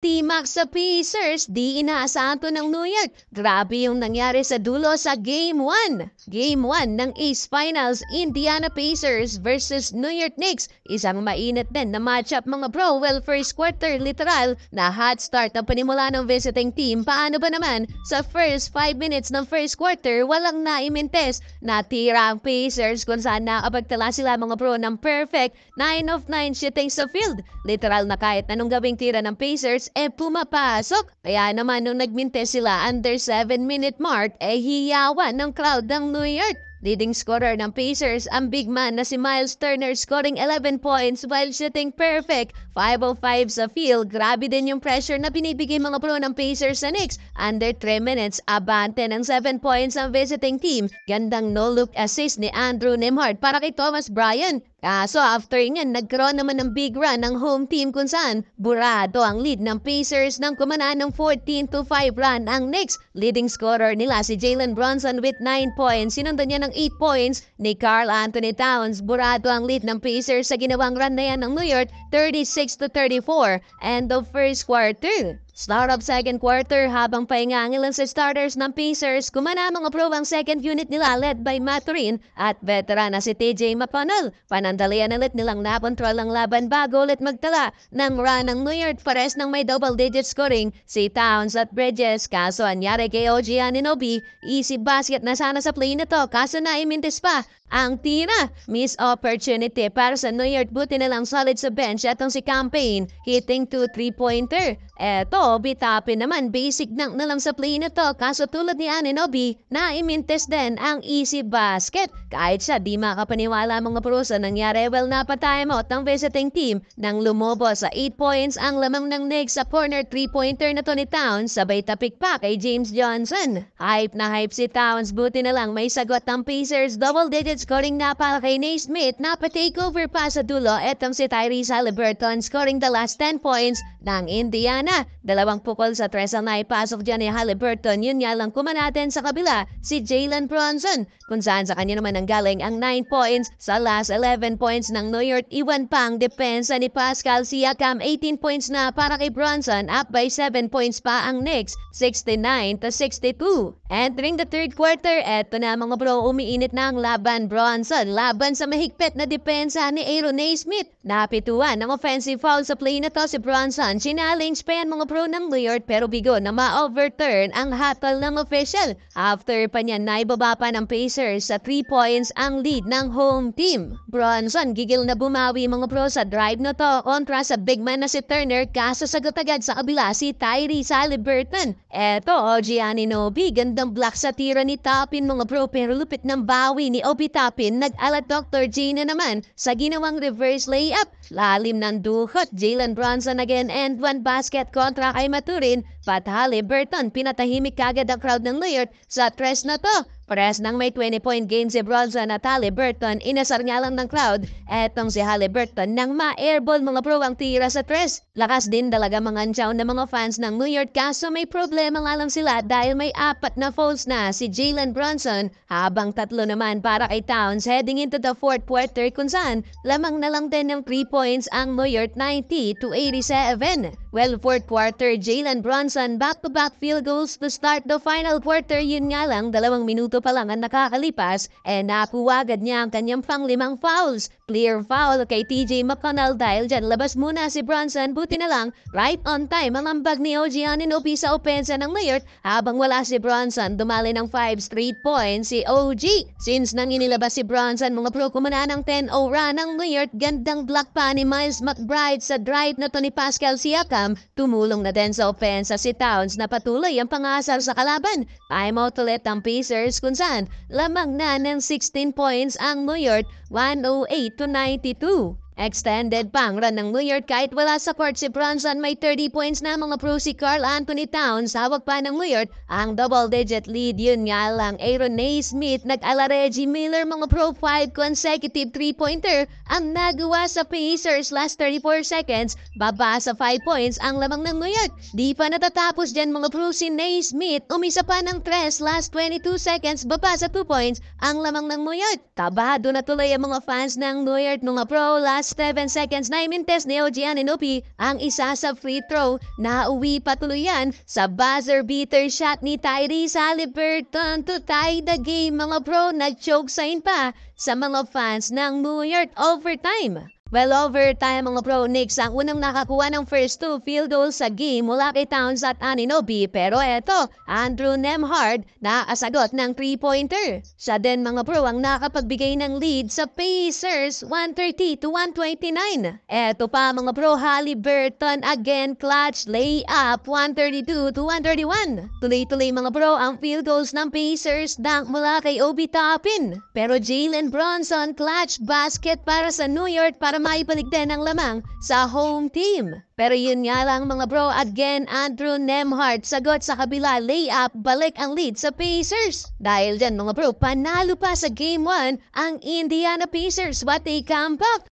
T-Max sa Pacers, di inaasahan to ng New York. Grabe yung nangyari sa dulo sa Game 1. Game 1 ng Ace Finals, Indiana Pacers versus New York Knicks. Isang mainit din na matchup mga bro. Well, first quarter, literal, na hot start ang panimula ng visiting team. Paano ba naman? Sa first 5 minutes ng first quarter, walang naimintes. Natira ang Pacers kung saan nakapagtala sila mga bro ng perfect 9 of 9 shooting sa field. Literal na kahit anong gawing tira ng Pacers, pumapasok. Kaya naman nung nagmintes sila under 7-minute mark, hiyawan ng crowd ng New York. Leading scorer ng Pacers, ang big man na si Miles Turner scoring 11 points while shooting perfect 5 of 5 sa field. Grabe din yung pressure na binibigay mga pro ng Pacers sa Knicks. Under 3 minutes, abante ng 7 points ang visiting team. Gandang no-look assist ni Andrew Nembhard para kay Thomas Bryant. Kaso after nyan, nagkaroon naman ng big run ng home team kung saan burado ang lead ng Pacers nang kumana ng 14-5 run ang Knicks. Leading scorer nila si Jalen Brunson with 9 points. Sinundan niya ng 8 points ni Karl Anthony Towns. Burado ang lead ng Pacers sa ginawang run na yan ng New York, 36-34. End of first quarter. Start of second quarter, habang pahinga ang ilan sa starters ng Pacers, kumana mga pro ang second unit nila led by Mathurin at veteran na si TJ McConnell. Panandalian ulit nilang nakontrol ang laban bago ulit magtala ng run ng New York. Pares ng may double-digit scoring si Towns at Bridges. Kaso anyari kay OG Anunoby, easy basket na sana sa play na to, kaso naimintis pa ang tira. Miss opportunity para sa New York, buti na lang solid sa bench atong si Campaign, hitting 2 3-pointer. Eto, bitapin naman, basic na lang sa play na to, kaso tulad ni Anunoby, naimintes din ang easy basket. Kahit siya di makapaniwala mga pro sa nangyari, well napatimeout ng visiting team nang lumobo sa 8 points ang lamang ng Knicks sa corner 3-pointer na to ni Towns, sabay tapik pa kay James Johnson. Hype na hype si Towns, buti na lang may sagot ng Pacers, double-digit scoring na para kay Naismith, napa-takeover pa sa dulo. Etong si Tyrese Haliburton scoring the last 10 points ng Indiana. Dalawang pukol sa tres ang naipasok dyan ni Haliburton. Yun nga lang kumanatin sa kabila si Jalen Brunson, kung saan sa kanya naman ang galing ang 9 points sa last 11 points ng New York. Iwan pang depensa ni Pascal Siakam, 18 points na para kay Brunson, up by 7 points pa ang Knicks, 69-62. Entering the third quarter, eto na mga bro, umiinit na ang laban. Brunson laban sa mahigpit na depensa ni Aaron Naismith. Napituan ng offensive foul sa play na to si Brunson. Challenge pa yan mga pro ng New York, pero bigo na ma-overturn ang hatol ng official. After pa niyan, naibaba pa ng Pacers sa 3 points ang lead ng home team. Brunson gigil na bumawi mga pro sa drive na to kontra sa big man na si Turner, kaso sagot agad sa kabila si Tyrese Haliburton. Eto, OG Anunoby, gandang block sa tira ni Toppin mga pro, pero lupit ng bawi ni Obi Toppin. Nag-alat Dr. J na naman sa ginawang reverse layup. Lalim ng duhot, Jalen Brunson again and one basket kontra kay Mathurin. Pat Haliburton, pinatahimik kagad ang crowd ng New York sa tres na to. Pares nang may 20-point game si Brunson at Haliburton, inasar nga lang ng crowd. Etong si Haliburton nang ma-airball mga pro ang tira sa tres. Lakas din talaga mga ansyaw ng mga fans ng New York, kaso may problema nga lang sila dahil may 4 na fouls na si Jalen Brunson, habang 3 naman para kay Towns heading into the fourth quarter, kung saan lamang na lang din ng 3 points ang New York, 90-87. Well, fourth quarter, Jalen Brunson back-to-back field goals to start the final quarter. Yun nga lang, 2 minuto pa lang ang nakakalipas, nakuha agad niya ang kanyang pang-5 fouls. Clear foul kay TJ McConnell, dahil dyan labas muna si Brunson. Buti na lang, right on time ang ambag ni OG Anunoby sa opensa ng New York. Habang wala si Brunson, dumali ng 5 straight points si OG. Since nang inilabas si Brunson, mga pro, kumana ng 10-0 run ng New York. Gandang block pa ni Miles McBride sa drive na to ni Pascal Siakam. Tumulong na din sa opensa si Towns na patuloy ang pangasar sa kalaban. Timeout ulit ang Pacers, kung saan lamang na ng 16 points ang New York, 108-92. Extended pang run ng New York kahit wala sa court si Brunson. May 30 points na mga pro si Karl Anthony Towns. Hawak pa ng New York ang double-digit lead. Yun nga lang, Aaron Naismith nag-ala Reggie Miller mga pro, 5 consecutive 3-pointer ang nagawa sa Pacers. Last 34 seconds, baba sa 5 points ang lamang ng New York. Di pa natatapos dyan mga pro si Naismith. Umisa pa ng 3, last 22 seconds, baba sa 2 points ang lamang ng New York. Kabado na tuloy ang mga fans ng New York mga pro. Last last 7 seconds na imintes ni OG Anunoby ang isa sa free throw na uwi patuluyan sa buzzer beater shot ni Tyrese Haliburton to tie the game mga bro. Nag-choke sign pa sa mga fans ng New York overtime. Well, overtime mga bro, Knicks ang unang nakakuha ng first 2 field goals sa game mula kay Towns at Anunoby. Pero eto, Andrew Nembhard nakasagot ng 3-pointer. Siya din mga bro ang nakapagbigay ng lead sa Pacers 130-129. Eto pa mga bro, Haliburton again clutch layup 132-131. Tuloy-tuloy mga bro ang field goals ng Pacers dunk mula kay Obi Toppin. Pero Jalen Brunson clutch basket para sa New York para maibalik din ang lamang sa home team. Pero yun nga lang mga bro, again Andrew Nembhard sagot sa kabila layup, balik ang lead sa Pacers. Dahil dyan mga bro, panalo pa sa Game 1 ang Indiana Pacers. What a comeback!